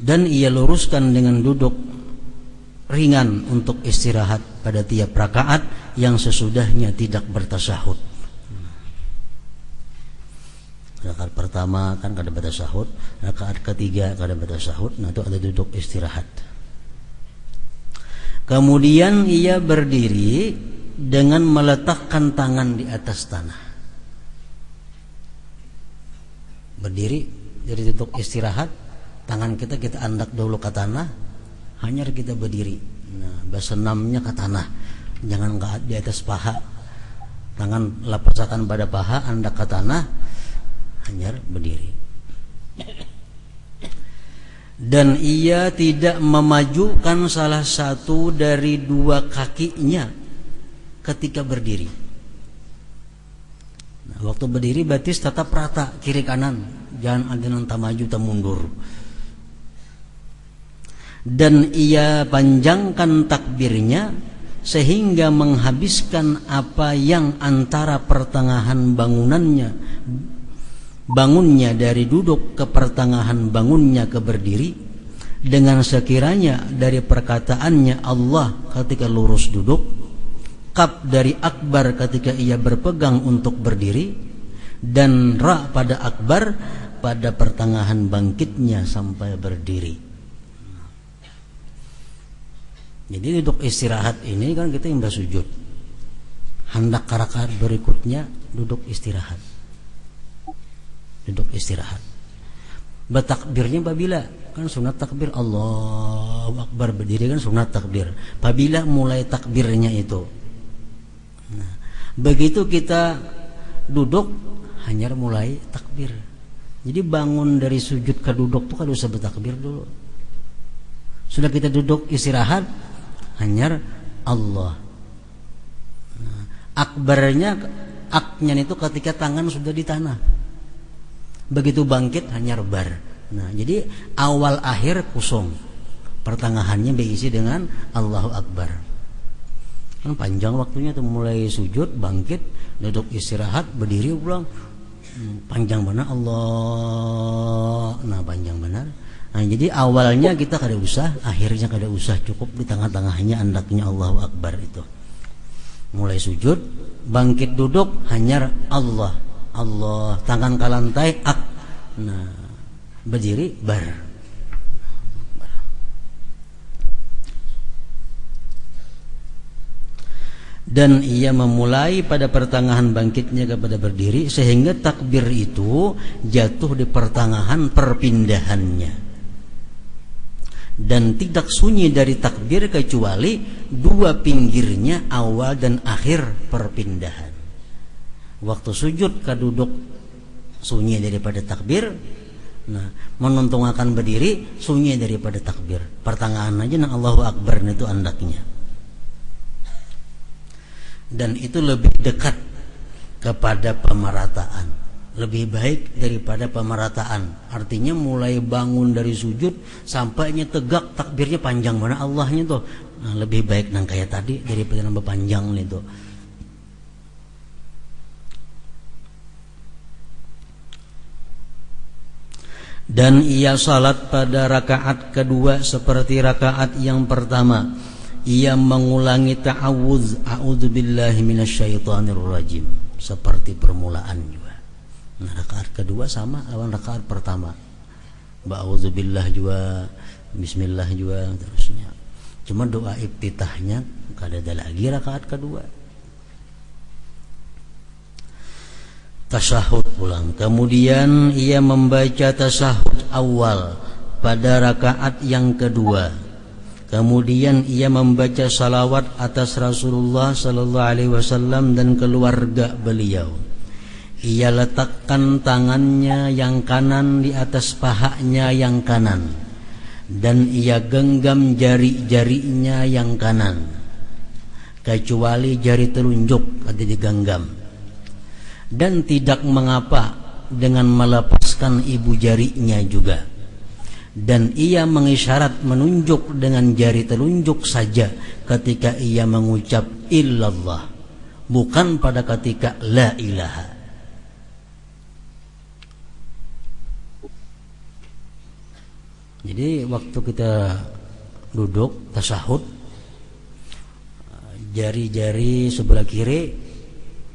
Dan ia luruskan dengan duduk ringan untuk istirahat pada tiap rakaat yang sesudahnya tidak bertasyahud. Rakaat pertama kan kada bertasyahud, rakaat ketiga kada bertasyahud, nah itu ada duduk istirahat. Kemudian ia berdiri dengan meletakkan tangan di atas tanah. Berdiri jadi duduk istirahat, tangan kita andak dulu ke tanah, hanya kita berdiri. Nah, basenamnya ke tanah, jangan di atas paha. Tangan lapasakan pada paha, andak ke tanah, hanya berdiri. Dan ia tidak memajukan salah satu dari dua kakinya ketika berdiri. Nah, waktu berdiri batis tetap rata kiri kanan, jangan ada yang tak maju tak mundur. Dan ia panjangkan takbirnya sehingga menghabiskan apa yang antara pertengahan bangunnya dari duduk ke pertengahan bangunnya ke berdiri, dengan sekiranya dari perkataannya Allah ketika lurus duduk, kaf dari akbar ketika ia berpegang untuk berdiri, dan ra pada akbar pada pertengahan bangkitnya sampai berdiri. Jadi duduk istirahat ini kan kita yang bersujud, hendak rakaat berikutnya duduk istirahat. Duduk istirahat. Bertakbirnya babila kan sunat takbir, Allahu Akbar, berdiri kan sunat takbir. Babila mulai takbirnya itu. Nah, begitu kita duduk hanya mulai takbir. Jadi bangun dari sujud ke duduk tuh kan usah bertakbir dulu. Sudah kita duduk istirahat, hanya Allah. Nah, akbarnya aknya itu ketika tangan sudah di tanah. Begitu bangkit hanya bar. Nah, jadi awal akhir kosong, pertengahannya diisi dengan Allahu Akbar. Kan panjang waktunya tuh, mulai sujud, bangkit, duduk istirahat, berdiri ulang, panjang benar Allah. Nah, panjang benar. Nah, jadi awalnya kita kada usah, akhirnya kada usah, cukup di tengah-tengahnya andaknya Allahu Akbar itu. Mulai sujud, bangkit duduk hanya Allah. Allah, tangan ke lantai, ak. Nah, berdiri bar. Dan ia memulai pada pertengahan bangkitnya kepada berdiri, sehingga takbir itu jatuh di pertengahan perpindahannya. Dan tidak sunyi dari takbir kecuali dua pinggirnya awal dan akhir perpindahan. Waktu sujud ke duduk sunyi daripada takbir. Nah, menuntung akan berdiri sunyi daripada takbir. Pertengahan aja nang Allahu Akbar itu andaknya. Dan itu lebih dekat kepada pemerataan, lebih baik daripada pemerataan. Artinya mulai bangun dari sujud sampainya tegak takbirnya panjang mana Allahnya tuh. Nah, lebih baik nang kayak tadi daripada nambah panjang itu. Dan ia salat pada rakaat kedua seperti rakaat yang pertama. Ia mengulangi ta'awudz, a'udzubillahi minasyaitonir rajim, seperti permulaan juga. Nah, rakaat kedua sama lawan rakaat pertama. Ba'udzubillah juga, bismillah juga terusnya. Cuma doa iftitahnya kada ada lagi rakaat kedua. Tasyahud pulang. Kemudian ia membaca tasyahud awal pada rakaat yang kedua. Kemudian ia membaca salawat atas Rasulullah sallallahu alaihi wasallam dan keluarga beliau. Ia letakkan tangannya yang kanan di atas pahanya yang kanan, dan ia genggam jari-jarinya yang kanan, kecuali jari telunjuk ada digenggam. Dan tidak mengapa dengan melepaskan ibu jarinya juga. Dan ia mengisyarat menunjuk dengan jari telunjuk saja ketika ia mengucap illallah, bukan pada ketika la ilaha. Jadi waktu kita duduk tasyahud, jari-jari sebelah kiri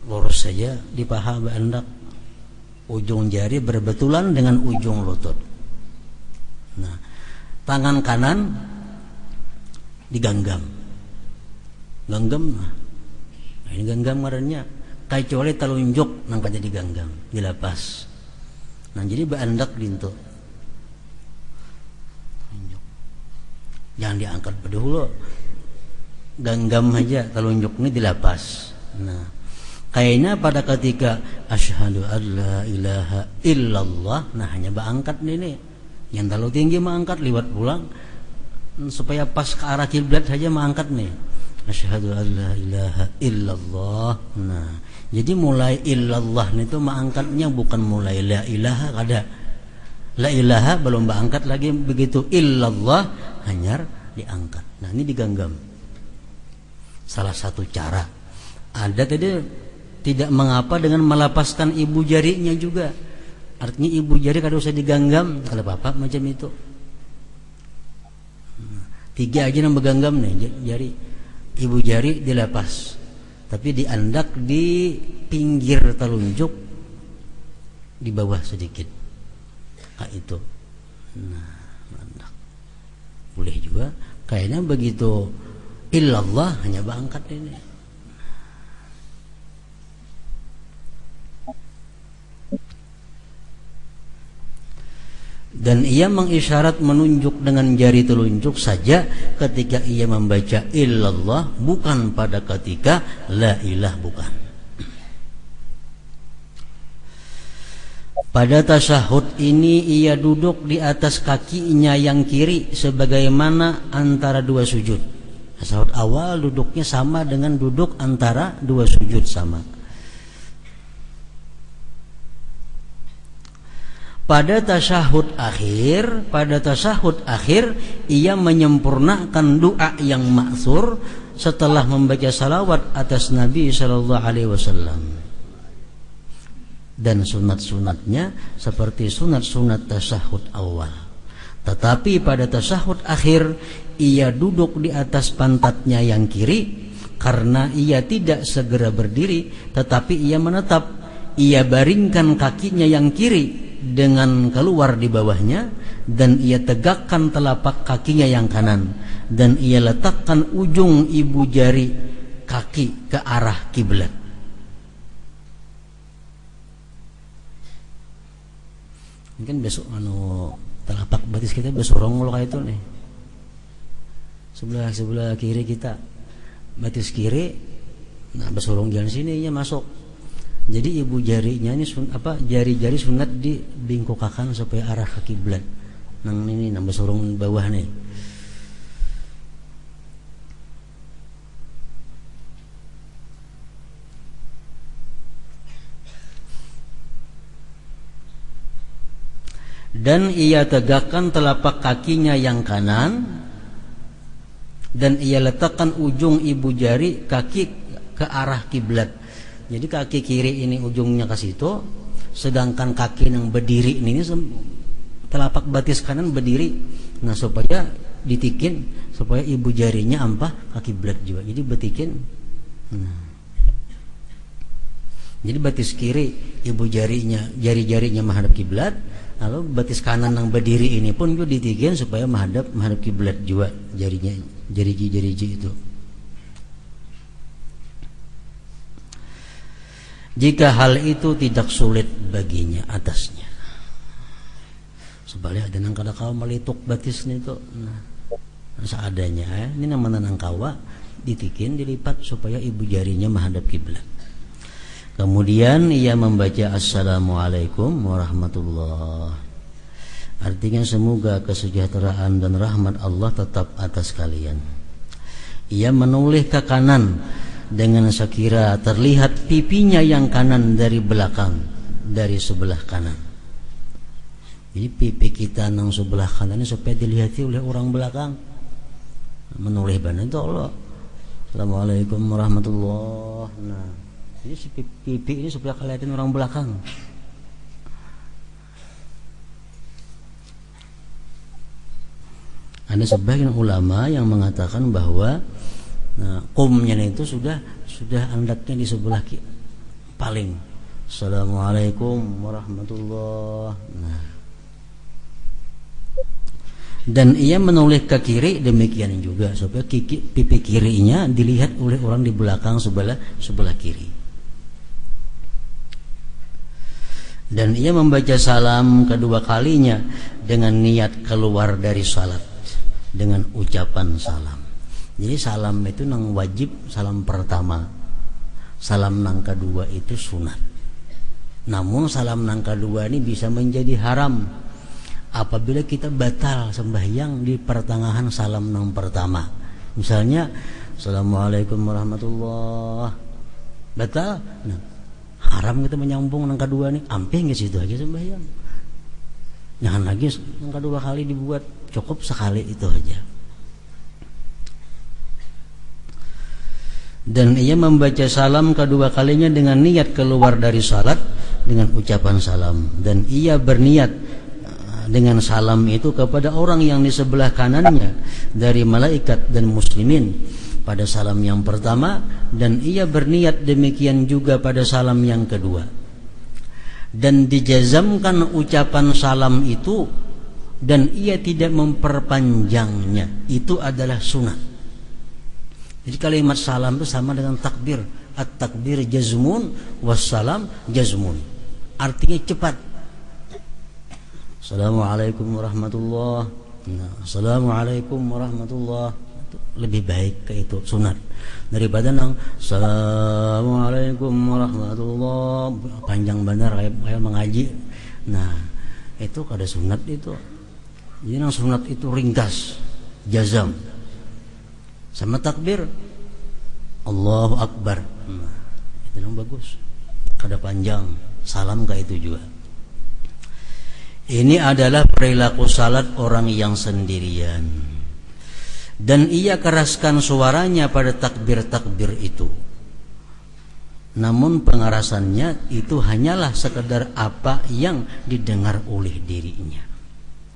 lurus saja di paha berendak, ujung jari berbetulan dengan ujung lutut. Nah, tangan kanan diganggam. Ganggam. Nah, ini ganggam ngarannya. Kecuali telunjuk nangkanya diganggam, dilepas. Nah, jadi berendak dintu. Jangan diangkat pada hulu. Ganggam aja, telunjuk ini dilepas. Nah, kayaknya pada ketika asyhadu alla ilaha illallah, nah hanya berangkat ini. Yang terlalu tinggi mengangkat liwat pulang supaya pas ke arah kiblat saja mengangkat nih. Asyhadu alla ilaha illallah. Nah, jadi mulai illallah itu mengangkatnya bukan mulai la ilaha kada. La ilaha belum berangkat lagi, begitu illallah hanya diangkat. Nah, ini diganggam. Salah satu cara. Ada tadi tidak mengapa dengan melepaskan ibu jarinya juga. Artinya ibu jari kada usah diganggam, kalau apa macam itu. 3 aja yang berganggam nih jari. Ibu jari dilepas, tapi diandak di pinggir telunjuk di bawah sedikit. Itu. Nah, andak. Boleh juga. Kayaknya begitu illallah hanya berangkat ini. Dan ia mengisyarat menunjuk dengan jari telunjuk saja ketika ia membaca illallah, bukan pada ketika la ilah, bukan. Pada tasyahud ini ia duduk di atas kakinya yang kiri sebagaimana antara 2 sujud. Tasyahud awal duduknya sama dengan duduk antara 2 sujud, sama. Pada tasyahud akhir ia menyempurnakan doa yang ma'thur setelah membaca salawat atas Nabi sallallahu alaihi wasallam. Dan sunat-sunatnya seperti sunat-sunat tasyahud awal. Tetapi pada tasyahud akhir ia duduk di atas pantatnya yang kiri karena ia tidak segera berdiri, tetapi ia menetap. Ia baringkan kakinya yang kiri dengan keluar di bawahnya, dan ia tegakkan telapak kakinya yang kanan, dan ia letakkan ujung ibu jari kaki ke arah kiblat. Mungkin besok telapak batis kita besorong kalau kayak itu nih. Sebelah kiri kita batis kiri, nah besorong jalan sini ya masuk. Jadi ibu jarinya ini jari-jari sunat dibingkokakan supaya arah ke kiblat. Nang ini nang besorong bawah nih. Dan ia tegakkan telapak kakinya yang kanan, dan ia letakkan ujung ibu jari kaki ke arah kiblat. Jadi kaki kiri ini ujungnya ke situ, sedangkan kaki yang berdiri ini telapak batis kanan berdiri. Nah, supaya ditikin supaya ibu jarinya ampah ke kiblat juga. Jadi betikin. Nah. Jadi batis kiri ibu jari-jarinya menghadap kiblat, lalu batis kanan yang berdiri ini pun juga ditikin supaya menghadap kiblat juga jarinya, jari itu. Jika hal itu tidak sulit baginya atasnya. Sebaliknya ada nang kada kawa melituk batisnya itu. Nah, seadanya ini namanya nang kawa ditikin dilipat supaya ibu jarinya menghadap kiblat. Kemudian ia membaca Assalamualaikum warahmatullah. Artinya semoga kesejahteraan dan rahmat Allah tetap atas kalian. Ia menoleh ke kanan dengan sekira terlihat pipinya yang kanan dari belakang, dari sebelah kanan. Jadi pipi kita nang sebelah kanan ini supaya dilihati oleh orang belakang. Menoleh banan itu Allah. Assalamualaikum warahmatullah. Nah, jadi si pipi ini supaya kelihatan orang belakang. Ada sebagian ulama yang mengatakan bahwa qumnya itu sudah hendaknya di sebelah paling. Assalamualaikum warahmatullah. Dan ia menoleh ke kiri demikian juga supaya pipi kirinya dilihat oleh orang di belakang sebelah kiri. Dan ia membaca salam kedua kalinya dengan niat keluar dari salat dengan ucapan salam. Jadi salam itu nang wajib, salam pertama. Salam nang kedua itu sunat. Namun salam nang kedua ini bisa menjadi haram apabila kita batal sembahyang di pertengahan salam nang pertama. Misalnya Assalamualaikum warahmatullah, batal, haram kita menyambung nang kedua nih, ampe nggak situ aja sembahyang. Jangan lagi nang kedua kali dibuat, cukup sekali itu aja. Dan ia membaca salam kedua kalinya dengan niat keluar dari salat dengan ucapan salam, dan ia berniat dengan salam itu kepada orang yang di sebelah kanannya dari malaikat dan muslimin pada salam yang pertama, dan ia berniat demikian juga pada salam yang kedua, dan dijazamkan ucapan salam itu dan ia tidak memperpanjangnya. Itu adalah sunat. Jadi kalimat salam itu sama dengan takbir. At-takbir jazmun wassalam jazmun, artinya cepat. Assalamualaikum warahmatullah. Assalamualaikum warahmatullah. Lebih baik ke itu sunat daripada nang Assalamualaikum warahmatullah panjang benar kayak mengaji. Nah, itu kada sunat itu. Jadi nang sunat itu ringkas, jazam. Sama takbir Allahu Akbar. Itu yang bagus. Kada panjang, salam kayak itu juga. Ini adalah perilaku salat orang yang sendirian. Dan ia keraskan suaranya pada takbir-takbir itu. Namun pengerasannya itu hanyalah sekedar apa yang didengar oleh dirinya.